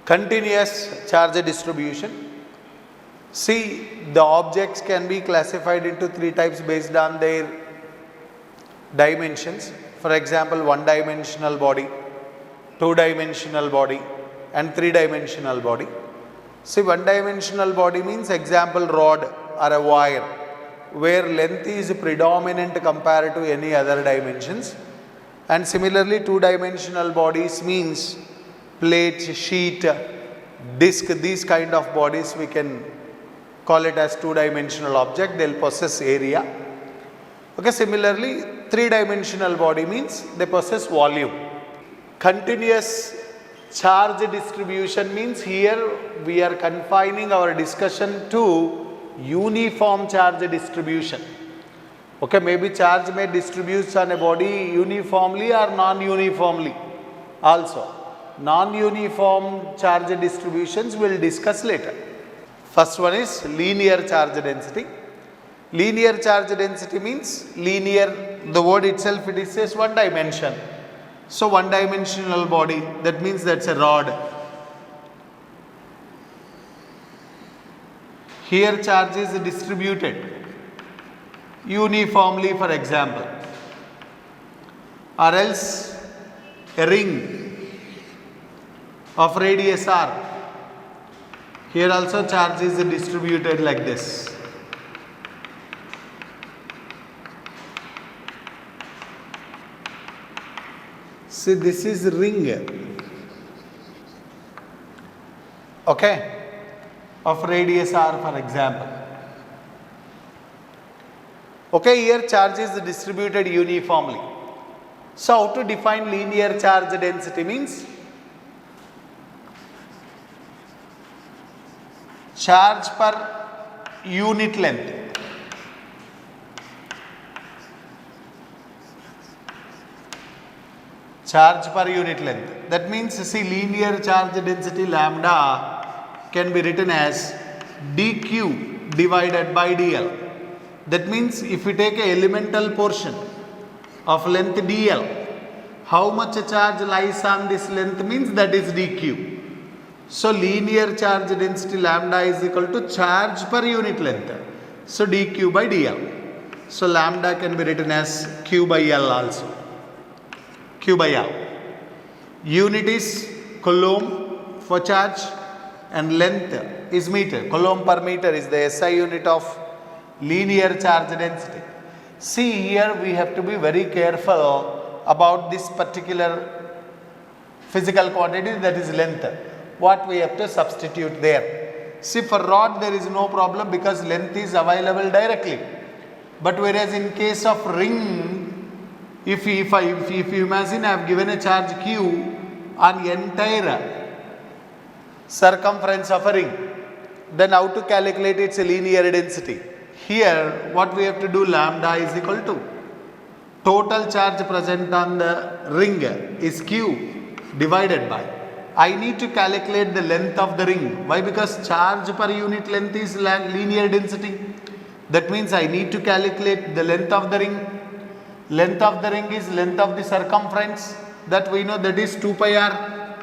Continuous charge distribution. See, the objects can be classified into three types based on their dimensions. For example, one-dimensional body, two-dimensional body, and three-dimensional body. See, one-dimensional body means example rod or a wire, where length is predominant compared to any other dimensions. And similarly, two-dimensional bodies means plate, sheet, disc, these kind of bodies we can call it as two-dimensional object, they will possess area. Okay, similarly, three-dimensional body means they possess volume. Continuous charge distribution means here we are confining our discussion to uniform charge distribution. Okay, maybe charge may distribute on a body uniformly or non-uniformly also. Non-uniform charge distributions we will discuss later. First one is linear charge density. Linear charge density means linear, the word itself it says one dimension. So one dimensional body, that means that's a rod. Here charge is distributed uniformly, for example, or else a ring of radius r. Here also charge is distributed like this. See, this is ring, okay, of radius r, for example. Okay, here charge is distributed uniformly. So, how to define linear charge density means charge per unit length. Charge per unit length. That means, see, linear charge density lambda can be written as dq divided by dl. That means, if we take a elemental portion of length dl, how much charge lies on this length means that is dq. So, linear charge density lambda is equal to charge per unit length. So, dq by dl. So, lambda can be written as q by l also. Q by L. Unit is coulomb for charge and length is meter. Coulomb per meter is the SI unit of linear charge density. See, here we have to be very careful about this particular physical quantity, that is length. What we have to substitute there. See, for rod there is no problem because length is available directly. But whereas in case of ring, if you imagine I have given a charge q on entire circumference of a ring, then how to calculate its linear density? Here what we have to do, lambda is equal to total charge present on the ring is q divided by, I need to calculate the length of the ring. Why? Because charge per unit length is linear density. That means I need to calculate the length of the ring. Length of the ring is length of the circumference, that we know, that is 2 pi r.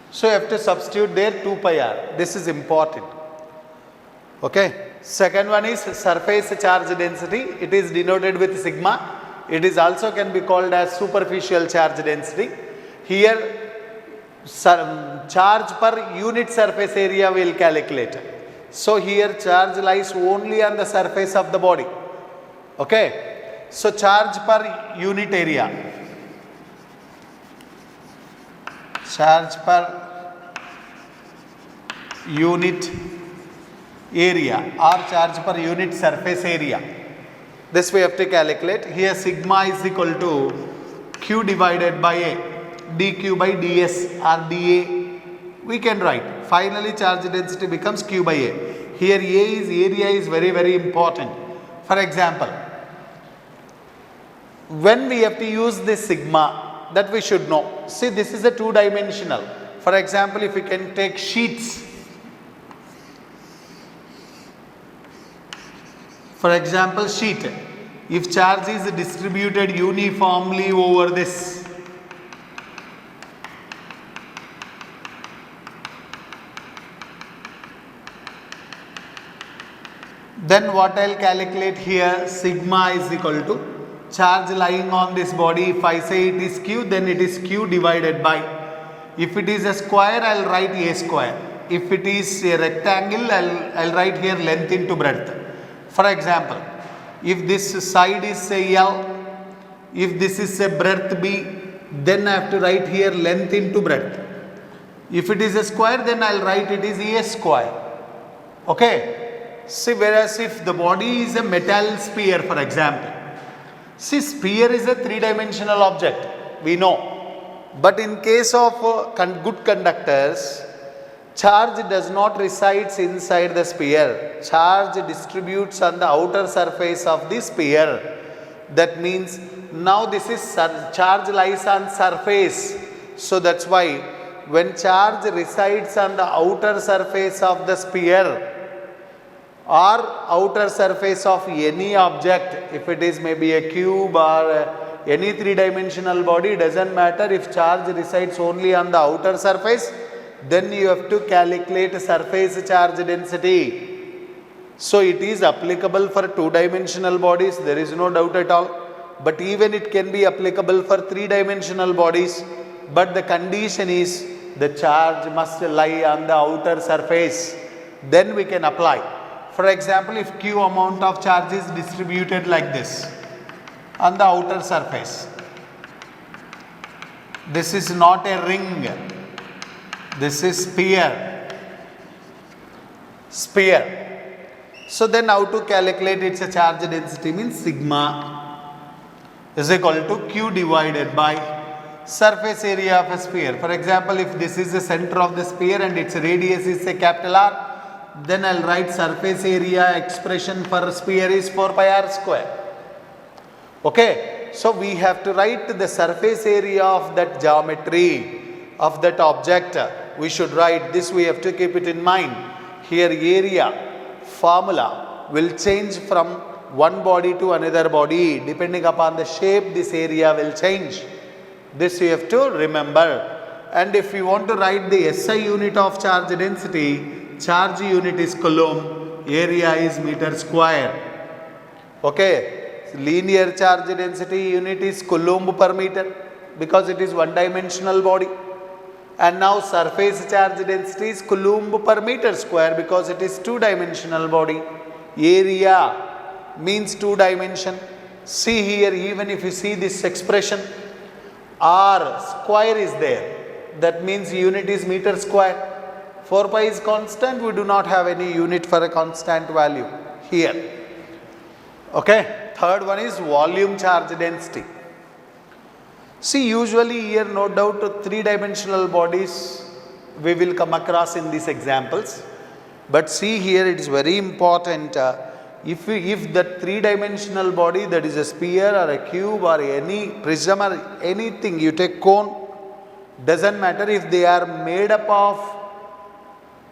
So you have to substitute there 2 pi r. This is important. Okay. Second one is surface charge density. It is denoted with sigma. It is also can be called as superficial charge density. Here charge per unit surface area we will calculate. So here charge lies only on the surface of the body. Okay, so charge per unit area, charge per unit area or charge per unit surface area. This we have to calculate. Here sigma is equal to q divided by a, dq by ds or dA we can write. Finally, charge density becomes q by a. Here a is area is very important. For example, when we have to use this sigma, that we should know. See, this is a two-dimensional. For example, if we can take sheets. For example, sheet. If charge is distributed uniformly over this, Then what I'll calculate here, sigma is equal to charge lying on this body. If I say it is q, then it is q divided by, if it is a square, I'll write a square. If it is a rectangle, I'll write here length into breadth. For example, if this side is say L, if this is a breadth B, then I have to write here length into breadth. If it is a square, then I'll write it is a square. Okay. See, whereas if the body is a metal sphere, for example, see, sphere is a three-dimensional object, we know. But in case of good conductors, charge does not reside inside the sphere. Charge distributes on the outer surface of the sphere. That means now this is charge lies on surface. So that's why when charge resides on the outer surface of the sphere or outer surface of any object, if it is maybe a cube or any three-dimensional body, doesn't matter. If charge resides only on the outer surface, then you have to calculate surface charge density. So it is applicable for two-dimensional bodies, there is no doubt at all. But even it can be applicable for three-dimensional bodies. But the condition is the charge must lie on the outer surface. Then we can apply. For example, if q amount of charge is distributed like this on the outer surface, this is not a ring, this is sphere. So then how to calculate its charge density means sigma is equal to q divided by surface area of a sphere. For example, if this is the center of the sphere and its radius is a capital R, then I'll write surface area expression for sphere is 4 pi r square. Okay, so we have to write the surface area of that geometry of that object. We should write this, we have to keep it in mind. Here area formula will change from one body to another body. Depending upon the shape, this area will change. This you have to remember. And if you want to write the SI unit of charge density, charge unit is coulomb, area is meter square. Okay, linear charge density unit is coulomb per meter because it is one-dimensional body. And now surface charge density is coulomb per meter square because it is two-dimensional body. Area means two dimension. See here, even if you see this expression, R square is there. That means unit is meter square. 4 pi is constant, we do not have any unit for a constant value here. Okay, third one is volume charge density. See, usually here no doubt three-dimensional bodies we will come across in these examples. But see here, it is very important. If that three-dimensional body, that is a sphere or a cube or any prism or anything, you take cone, doesn't matter if they are made up of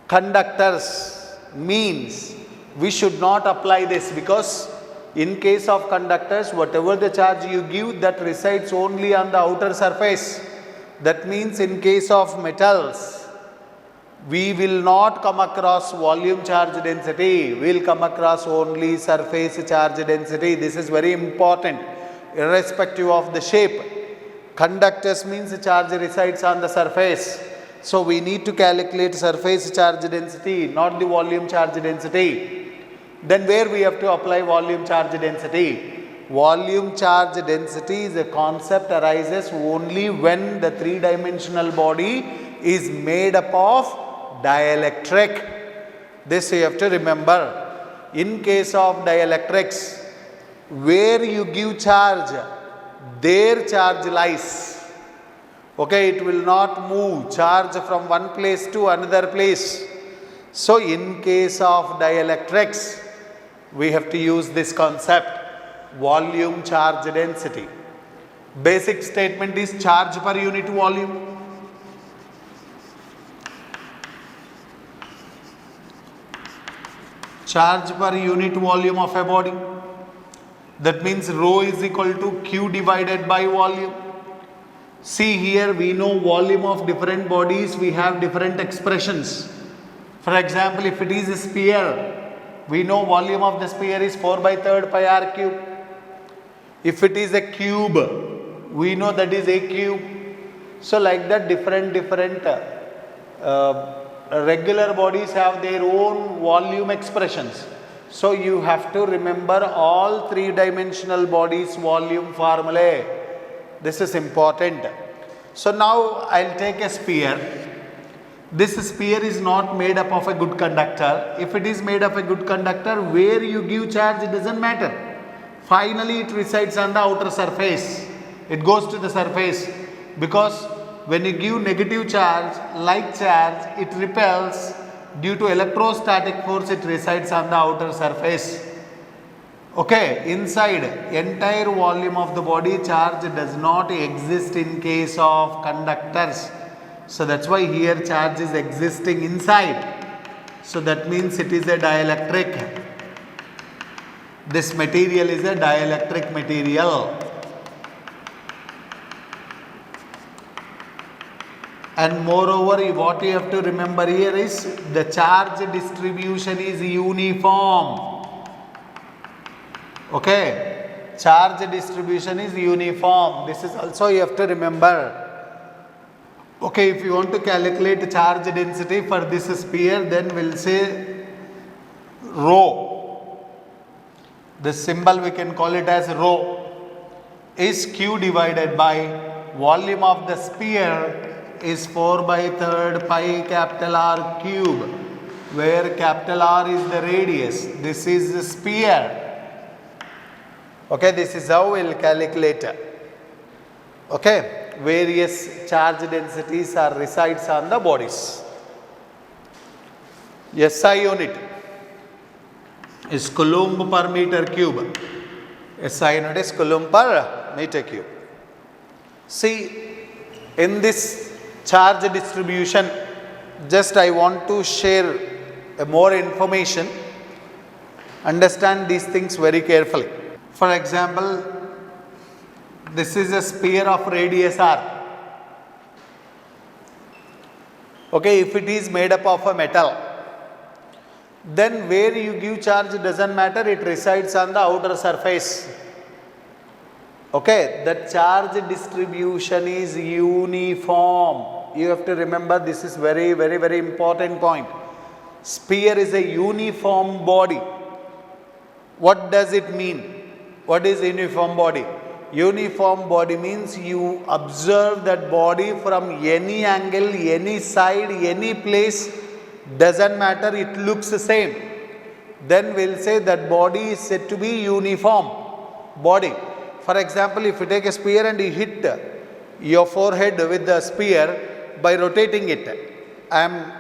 conductors, means we should not apply this, because in case of conductors, whatever the charge you give, that resides only on the outer surface. That means in case of metals, we will not come across volume charge density, we will come across only surface charge density. This is very important, irrespective of the shape. Conductors means the charge resides on the surface. So we need to calculate surface charge density, not the volume charge density. Then where we have to apply volume charge density? Volume charge density is a concept arises only when the three-dimensional body is made up of dielectric. This you have to remember. In case of dielectrics, where you give charge, there charge lies. Okay, it will not move charge from one place to another place. So in case of dielectrics, we have to use this concept, volume charge density. Basic statement is charge per unit volume. Charge per unit volume of a body. That means rho is equal to Q divided by volume. See here, we know volume of different bodies, we have different expressions. For example, if it is a sphere, We know volume of the sphere is 4 by 3rd pi r cube. If it is a cube, we know that is a cube. So like that different regular bodies have their own volume expressions. So you have to remember all three-dimensional bodies volume formulae. This is important. So now I'll take a sphere. This sphere is not made up of a good conductor. If it is made of a good conductor, where you give charge, it doesn't matter. Finally, it resides on the outer surface. It goes to the surface, because when you give negative charge, like charge, it repels. Due to electrostatic force, it resides on the outer surface. Okay, inside, entire volume of the body charge does not exist in case of conductors. So that's why here charge is existing inside. So that means it is a dielectric. This material is a dielectric material. And moreover, what you have to remember here is the charge distribution is uniform. Okay, charge distribution is uniform. This is also you have to remember. Okay, if you want to calculate charge density for this sphere, then we'll say rho. This symbol we can call it as rho is Q divided by volume of the sphere is 4 by 3rd pi capital R cube, where capital R is the radius. This is the sphere. Okay, this is how we'll calculate. Okay. Various charge densities are resides on the bodies. SI unit is Coulomb per meter cube. SI unit is Coulomb per meter cube. See, in this charge distribution, just I want to share more information. Understand these things very carefully. For example, this is a sphere of radius r. Okay, if it is made up of a metal, then where you give charge doesn't matter, it resides on the outer surface. Okay, the charge distribution is uniform. You have to remember, this is very important point. Sphere is a uniform body. What does it mean? What is uniform body? Uniform body means you observe that body from any angle, any side, any place, doesn't matter, it looks the same. Then we'll say that body is said to be uniform body. For example, if you take a spear and you hit your forehead with the spear by rotating it, I am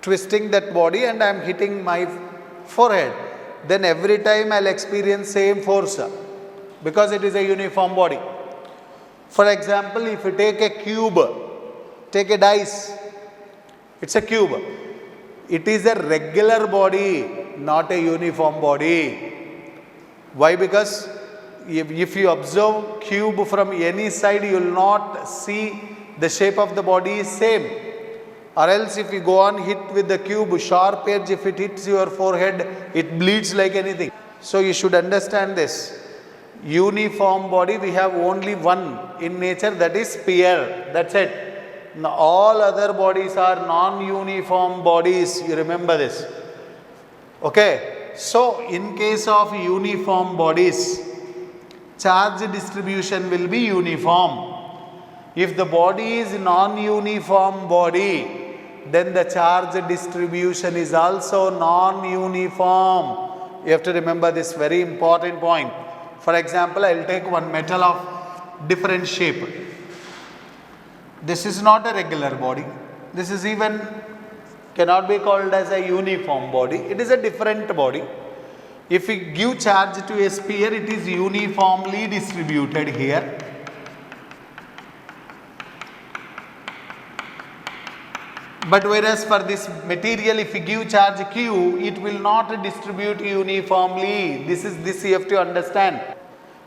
twisting that body and I am hitting my forehead. Then every time I'll experience same force, because it is a uniform body. For example, if you take a cube, take a dice, it's a cube. It is a regular body, not a uniform body. Why? Because if you observe cube from any side, you will not see the shape of the body is same. Or else if you go on hit with the cube, sharp edge, if it hits your forehead, it bleeds like anything. So you should understand this. Uniform body, we have only one in nature, that is sphere. That's it. Now, all other bodies are non-uniform bodies. You remember this. Okay. So, in case of uniform bodies, charge distribution will be uniform. If the body is non-uniform body, then the charge distribution is also non-uniform. You have to remember this very important point. For example, I will take one metal of different shape. This is not a regular body. This is even cannot be called as a uniform body. It is a different body. If we give charge to a sphere, it is uniformly distributed here. But whereas for this material, if you give charge Q, it will not distribute uniformly. This you have to understand.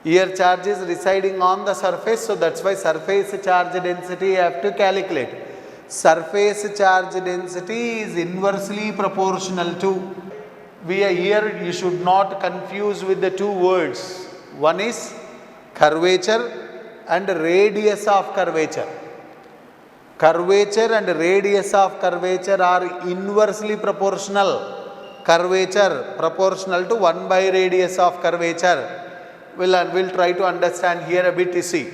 Here charge is residing on the surface, so that's why surface charge density you have to calculate. Surface charge density is inversely proportional to we are here, you should not confuse with the two words. One is curvature and radius of curvature. Curvature and radius of curvature are inversely proportional. Curvature proportional to 1 by radius of curvature. We'll try to understand here a bit, you see.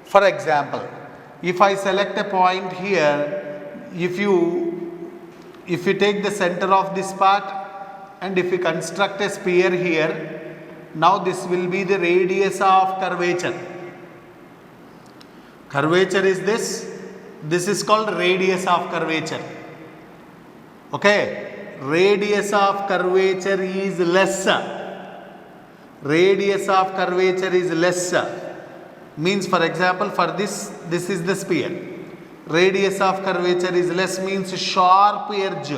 For example, if I select a point here, if you take the center of this part and if you construct a sphere here, now this will be the radius of curvature. Curvature is this is called radius of curvature. Okay. Radius of curvature is lesser. Radius of curvature is lesser. Means, for example, for this is the sphere. Radius of curvature is less means sharp edge.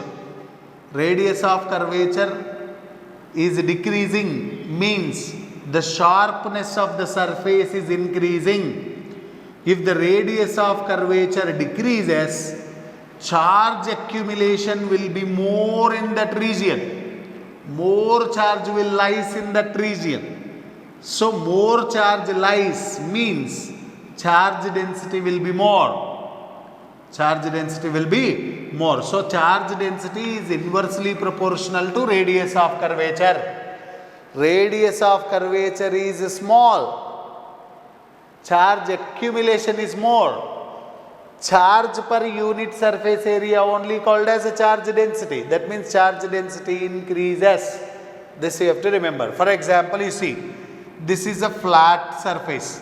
Radius of curvature is decreasing means the sharpness of the surface is increasing. If the radius of curvature decreases, charge accumulation will be more in that region. More charge will lies in that region. So more charge lies means charge density will be more. Charge density will be more. So charge density is inversely proportional to radius of curvature. Radius of curvature is small. Charge accumulation is more. Charge per unit surface area only called as a charge density. That means charge density increases. This you have to remember. For example, you see, this is a flat surface.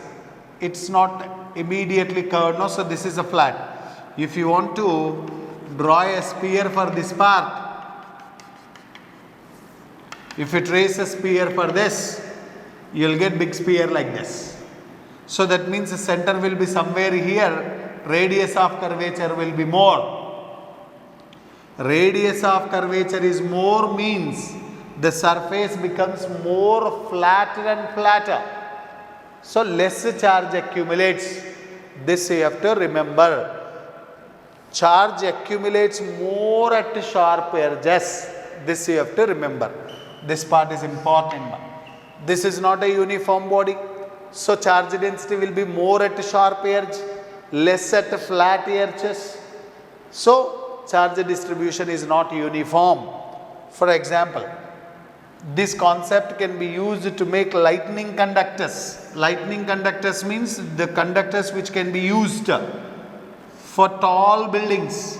It's not immediately curved, no, so this is a flat. If you want to draw a sphere for this part, if you trace a sphere for this, you will get big sphere like this. So that means the center will be somewhere here. Radius of curvature will be more. Radius of curvature is more means the surface becomes more flatter and flatter. So less charge accumulates. This you have to remember. Charge accumulates more at sharp edges. This you have to remember. This part is important. This is not a uniform body. So charge density will be more at sharp edge, less at flat edges. So charge distribution is not uniform. For example, this concept can be used to make lightning conductors. Lightning conductors means the conductors which can be used for tall buildings.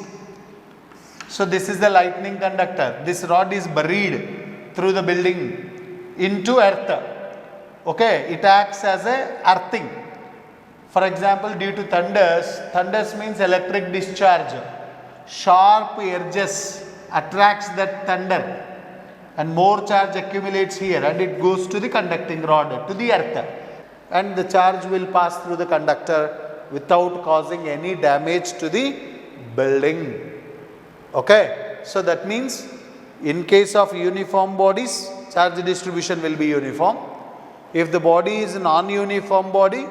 So this is the lightning conductor. This rod is buried through the building into earth. Okay, it acts as a earthing. For example, due to thunders means electric discharge. Sharp edges attracts that thunder and more charge accumulates here and it goes to the conducting rod, to the earth, and the charge will pass through the conductor without causing any damage to the building. Okay, so that means in case of uniform bodies, charge distribution will be uniform. If the body is a non-uniform body,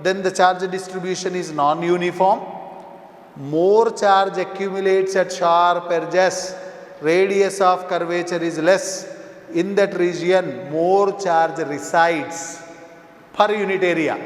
then the charge distribution is non-uniform. More charge accumulates at sharp edges. Radius of curvature is less. In that region, more charge resides per unit area.